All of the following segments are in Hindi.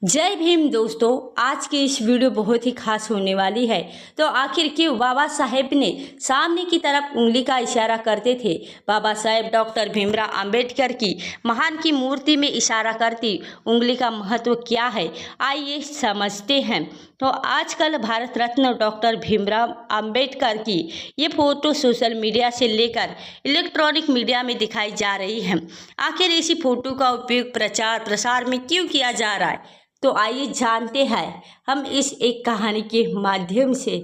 जय भीम दोस्तों, आज की इस वीडियो बहुत ही खास होने वाली है। तो आखिर क्यों बाबा साहेब ने सामने की तरफ उंगली का इशारा करते थे। बाबा साहेब डॉक्टर भीमराव अंबेडकर की महान की मूर्ति में इशारा करती उंगली का महत्व क्या है, आइए समझते हैं। तो आजकल भारत रत्न डॉक्टर भीमराव अंबेडकर की ये फोटो सोशल मीडिया से लेकर इलेक्ट्रॉनिक मीडिया में दिखाई जा रही है। आखिर इसी फोटो का उपयोग प्रचार प्रसार में क्यों किया जा रहा है, तो आइए जानते हैं हम इस एक कहानी के माध्यम से।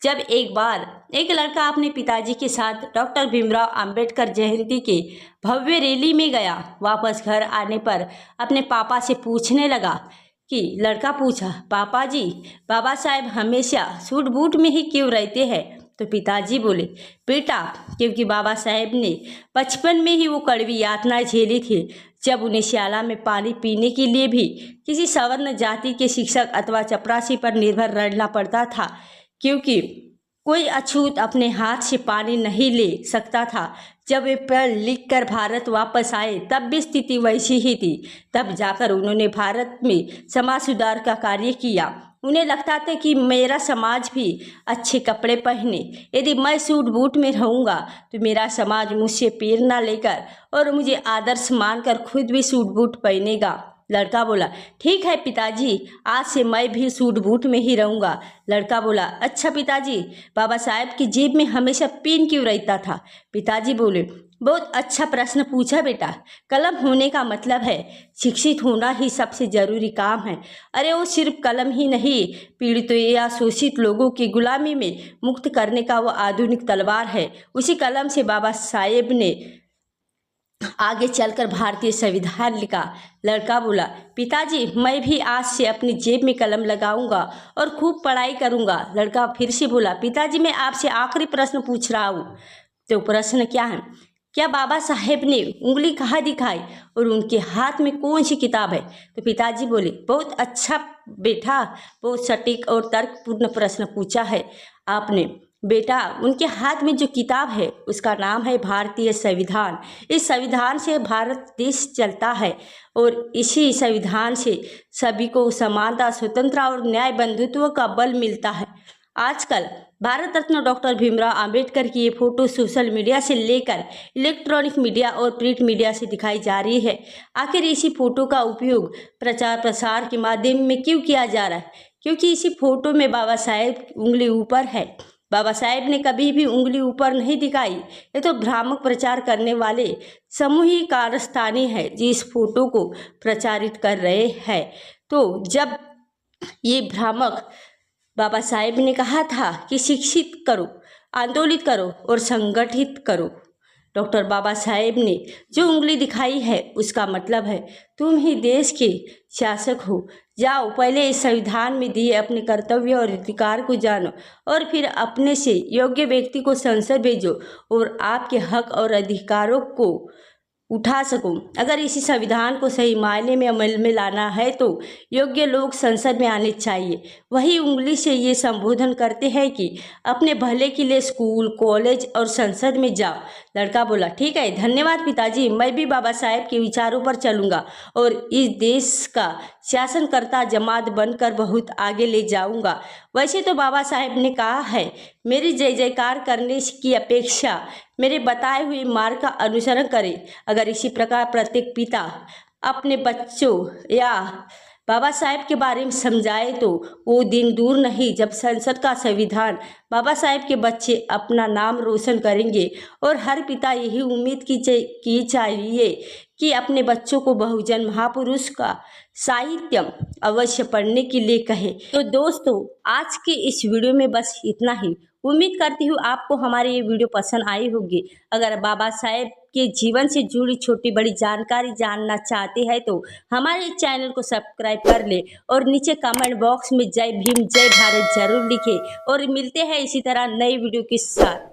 जब एक बार एक लड़का अपने पिताजी के साथ डॉक्टर भीमराव अंबेडकर जयंती के भव्य रैली में गया, वापस घर आने पर अपने पापा से पूछने लगा कि लड़का पूछा, पापा जी, बाबा साहेब हमेशा सूट बूट में ही क्यों रहते हैं। तो पिताजी बोले, बेटा, क्योंकि बाबा साहेब ने बचपन में ही वो कड़वी यातनाएं झेली थी, जब उन्हें श्याला में पानी पीने के लिए भी किसी सवर्ण जाति के शिक्षक अथवा चपरासी पर निर्भर रहना पड़ता था, क्योंकि कोई अछूत अपने हाथ से पानी नहीं ले सकता था। जब वे पढ़ लिख कर भारत वापस आए तब भी स्थिति वैसी ही थी। तब जाकर उन्होंने भारत में समाज सुधार का कार्य किया। उन्हें लगता था कि मेरा समाज भी अच्छे कपड़े पहने, यदि मैं सूट बूट में रहूँगा तो मेरा समाज मुझसे प्रेरणा लेकर और मुझे आदर्श मानकर खुद भी सूट बूट पहनेगा। लड़का बोला, ठीक है पिताजी, आज से मैं भी सूट बूट में ही रहूँगा। लड़का बोला, अच्छा पिताजी, बाबा साहेब की जेब में हमेशा पेन क्यों रहता था। पिताजी बोले, बहुत अच्छा प्रश्न पूछा बेटा। कलम होने का मतलब है शिक्षित होना ही सबसे जरूरी काम है। अरे वो सिर्फ कलम ही नहीं, पीड़ितों या शोषित लोगों की गुलामी में मुक्त करने का वो आधुनिक तलवार है। उसी कलम से बाबा साहेब ने आगे चलकर भारतीय संविधान लिखा। लड़का बोला, पिताजी, मैं भी आज से अपनी जेब में कलम लगाऊंगा और खूब पढ़ाई करूंगा। लड़का फिर से बोला, पिताजी, मैं आपसे आखिरी प्रश्न पूछ रहा हूँ। तो प्रश्न क्या है? क्या बाबा साहेब ने उंगली कहाँ दिखाई और उनके हाथ में कौन सी किताब है? तो पिताजी बोले, बहुत अच्छा बेटा, बहुत सटीक और तर्कपूर्ण प्रश्न पूछा है आपने। बेटा, उनके हाथ में जो किताब है उसका नाम है भारतीय संविधान। इस संविधान से भारत देश चलता है और इसी संविधान से सभी को समानता, स्वतंत्रता और न्याय बंधुत्व का बल मिलता है। आजकल भारत रत्न डॉक्टर भीमराव अंबेडकर की ये फोटो सोशल मीडिया से लेकर इलेक्ट्रॉनिक मीडिया और प्रिंट मीडिया से दिखाई जा रही है। आखिर इसी फोटो का उपयोग प्रचार प्रसार के माध्यम में क्यों किया जा रहा है? क्योंकि इसी फोटो में बाबा साहेब उंगली ऊपर है। बाबा साहेब ने कभी भी उंगली ऊपर नहीं दिखाई। ये तो भ्रामक प्रचार करने वाले सामूहिक कारस्तानी है जो इस फोटो को प्रचारित कर रहे हैं। तो जब ये भ्रामक बाबा साहेब ने कहा था कि शिक्षित करो, आंदोलित करो और संगठित करो, डॉक्टर बाबा साहेब ने जो उंगली दिखाई है उसका मतलब है तुम ही देश के शासक हो। जाओ, पहले इस संविधान में दिए अपने कर्तव्य और अधिकार को जानो और फिर अपने से योग्य व्यक्ति को संसद भेजो और आपके हक और अधिकारों को उठा सकूं। अगर इसी संविधान को सही मायने में अमल में लाना है तो योग्य लोग संसद में आने चाहिए। वही उंगली से ये संबोधन करते हैं कि अपने भले के लिए स्कूल, कॉलेज और संसद में जाओ। लड़का बोला, ठीक है, धन्यवाद पिताजी, मैं भी बाबा साहेब के विचारों पर चलूंगा और इस देश का शासनकर्ता जमात बनकर बहुत आगे ले जाऊंगा। वैसे तो बाबा साहेब ने कहा है, मेरी जय जयकार करने की अपेक्षा मेरे बताए हुए मार्ग का अनुसरण करें। अगर इसी प्रकार प्रत्येक पिता अपने बच्चों या बाबा साहेब के बारे में समझाए तो वो दिन दूर नहीं जब संसद का संविधान बाबा साहेब के बच्चे अपना नाम रोशन करेंगे। और हर पिता यही उम्मीद की चाहिए कि अपने बच्चों को बहुजन महापुरुष का साहित्य अवश्य पढ़ने के लिए कहे। तो दोस्तों, आज के इस वीडियो में बस इतना ही। उम्मीद करती हूँ आपको हमारी ये वीडियो पसंद आई होगी। अगर बाबा साहेब के जीवन से जुड़ी छोटी बड़ी जानकारी जानना चाहते हैं तो हमारे चैनल को सब्सक्राइब कर ले और नीचे कमेंट बॉक्स में जय भीम जय भारत जरूर लिखें। और मिलते हैं इसी तरह नई वीडियो के साथ।